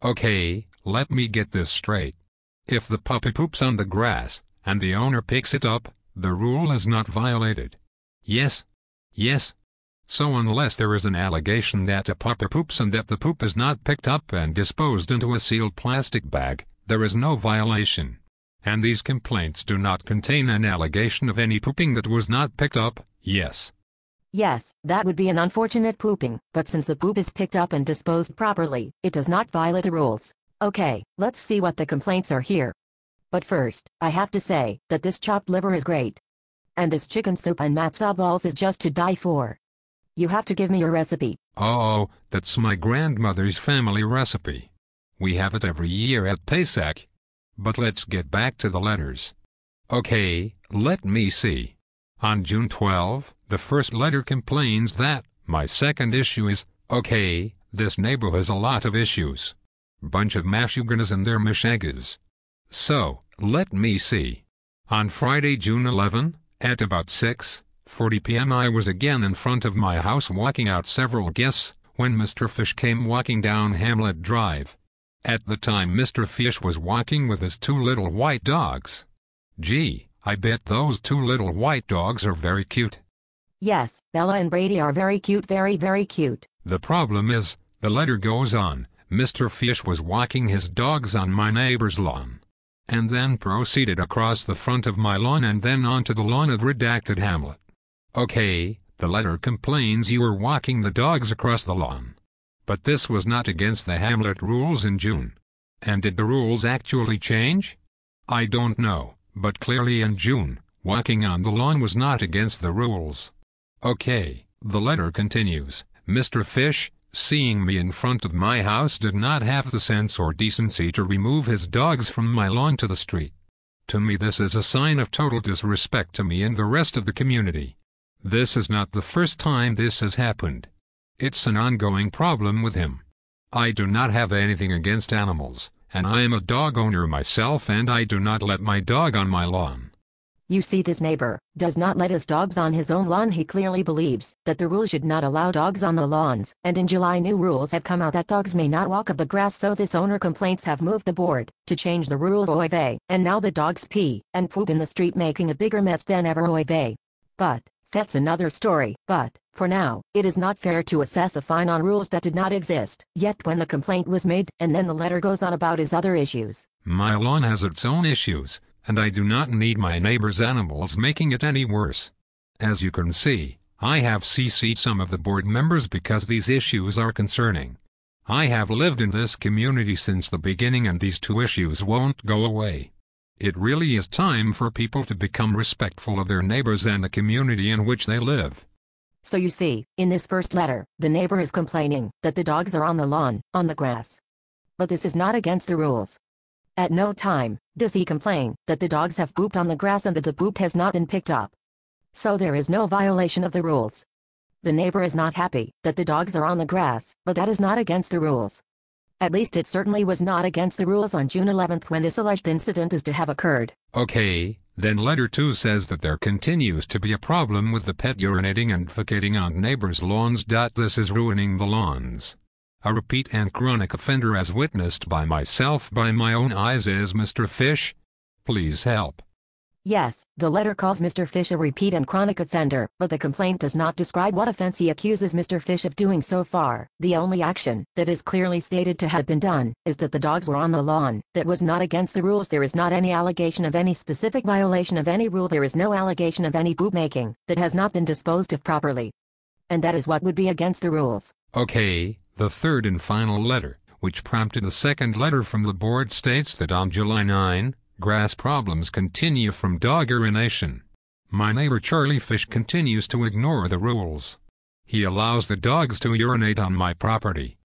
Okay, let me get this straight. If the puppy poops on the grass, and the owner picks it up, the rule is not violated. Yes? Yes? So unless there is an allegation that a puppy poops and that the poop is not picked up and disposed into a sealed plastic bag, there is no violation. And these complaints do not contain an allegation of any pooping that was not picked up, yes? Yes, that would be an unfortunate pooping, but since the poop is picked up and disposed properly, it does not violate the rules. Okay, let's see what the complaints are here. But first, I have to say that this chopped liver is great. And this chicken soup and matzo balls is just to die for. You have to give me your recipe. Oh, that's my grandmother's family recipe. We have it every year at Pesach. But let's get back to the letters. Okay, let me see. On June 12, the first letter complains that, my second issue is, okay, this neighbor has a lot of issues. Bunch of mashuganas and their mishagas. So, let me see. On Friday, June 11, at about 6:40 p.m. I was again in front of my house walking out several guests, when Mr. Fish came walking down Hamlet Drive. At the time Mr. Fish was walking with his two little white dogs. Gee, I bet those two little white dogs are very cute. Yes, Bella and Brady are very cute, very, very cute. The problem is, the letter goes on, Mr. Fish was walking his dogs on my neighbor's lawn. And then proceeded across the front of my lawn and then onto the lawn of redacted Hamlet. Okay, the letter complains you were walking the dogs across the lawn. But this was not against the Hamlet rules in June. And did the rules actually change? I don't know, but clearly in June, walking on the lawn was not against the rules. Okay, the letter continues, Mr. Fish, seeing me in front of my house did not have the sense or decency to remove his dogs from my lawn to the street. To me this is a sign of total disrespect to me and the rest of the community. This is not the first time this has happened. It's an ongoing problem with him. I do not have anything against animals, and I am a dog owner myself and I do not let my dog on my lawn. You see, this neighbor does not let his dogs on his own lawn. He clearly believes that the rules should not allow dogs on the lawns, and in July new rules have come out that dogs may not walk of the grass, so this owner complaints have moved the board to change the rules, oy vey, and now the dogs pee and poop in the street, making a bigger mess than ever, oy vey. But that's another story. But for now, it is not fair to assess a fine on rules that did not exist yet when the complaint was made, and then the letter goes on about his other issues. My lawn has its own issues, and I do not need my neighbor's animals making it any worse. As you can see, I have CC'd some of the board members because these issues are concerning. I have lived in this community since the beginning and these two issues won't go away. It really is time for people to become respectful of their neighbors and the community in which they live. So you see, in this first letter, the neighbor is complaining that the dogs are on the lawn, on the grass. But this is not against the rules. At no time does he complain that the dogs have pooped on the grass and that the poop has not been picked up. So there is no violation of the rules. The neighbor is not happy that the dogs are on the grass, but that is not against the rules. At least it certainly was not against the rules on June 11th when this alleged incident is to have occurred. Okay, then letter 2 says that there continues to be a problem with the pet urinating and defecating on neighbors' lawns. This is ruining the lawns. A repeat and chronic offender, as witnessed by myself by my own eyes, is Mr. Fish. Please help. Yes, the letter calls Mr. Fish a repeat and chronic offender, but the complaint does not describe what offense he accuses Mr. Fish of doing so far. The only action that is clearly stated to have been done is that the dogs were on the lawn. That was not against the rules. There is not any allegation of any specific violation of any rule. There is no allegation of any poop making that has not been disposed of properly. And that is what would be against the rules. Okay, the third and final letter, which prompted the second letter from the board, states that on July 9, grass problems continue from dog urination. My neighbor Charlie Fish continues to ignore the rules. He allows the dogs to urinate on my property.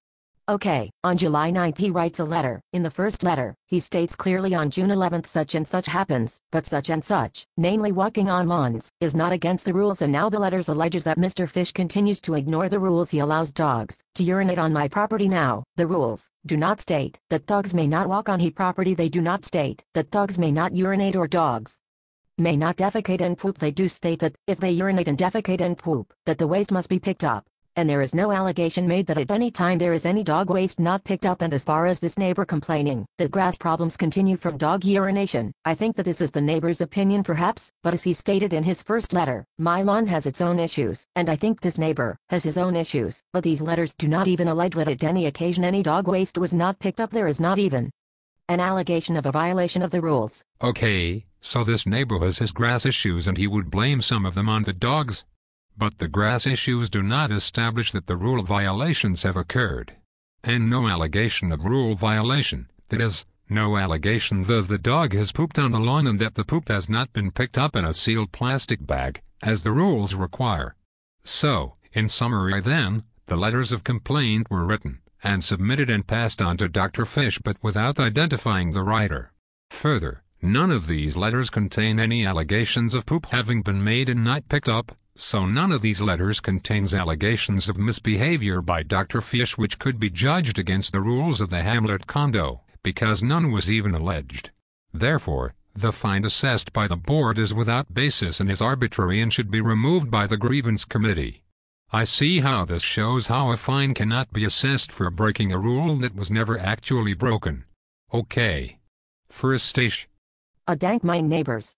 Okay, on July 9th he writes a letter. In the first letter, he states clearly on June 11th such and such happens, but such and such, namely walking on lawns, is not against the rules, and now the letters alleges that Mr. Fish continues to ignore the rules. He allows dogs to urinate on my property. Now, the rules do not state that dogs may not walk on his property. They do not state that dogs may not urinate or dogs may not defecate and poop. They do state that if they urinate and defecate and poop, that the waste must be picked up. and there is no allegation made that at any time there is any dog waste not picked up. And as far as this neighbor complaining that grass problems continue from dog urination, I think that this is the neighbor's opinion perhaps, but as he stated in his first letter, my lawn has its own issues, and I think this neighbor has his own issues, but these letters do not even allege that at any occasion any dog waste was not picked up. There is not even an allegation of a violation of the rules. Okay, so this neighbor has his grass issues and he would blame some of them on the dogs? But the grass issues do not establish that the rule violations have occurred. And no allegation of rule violation, that is, no allegation that the dog has pooped on the lawn and that the poop has not been picked up in a sealed plastic bag, as the rules require. So, in summary then, the letters of complaint were written and submitted and passed on to Dr. Fish but without identifying the writer. Further, none of these letters contain any allegations of poop having been made and not picked up, so none of these letters contains allegations of misbehavior by Dr. Fish which could be judged against the rules of the Hamlet condo, because none was even alleged. Therefore, the fine assessed by the board is without basis and is arbitrary and should be removed by the grievance committee. I see how this shows how a fine cannot be assessed for breaking a rule that was never actually broken. Okay. For Staysh. Dank mine neighbors.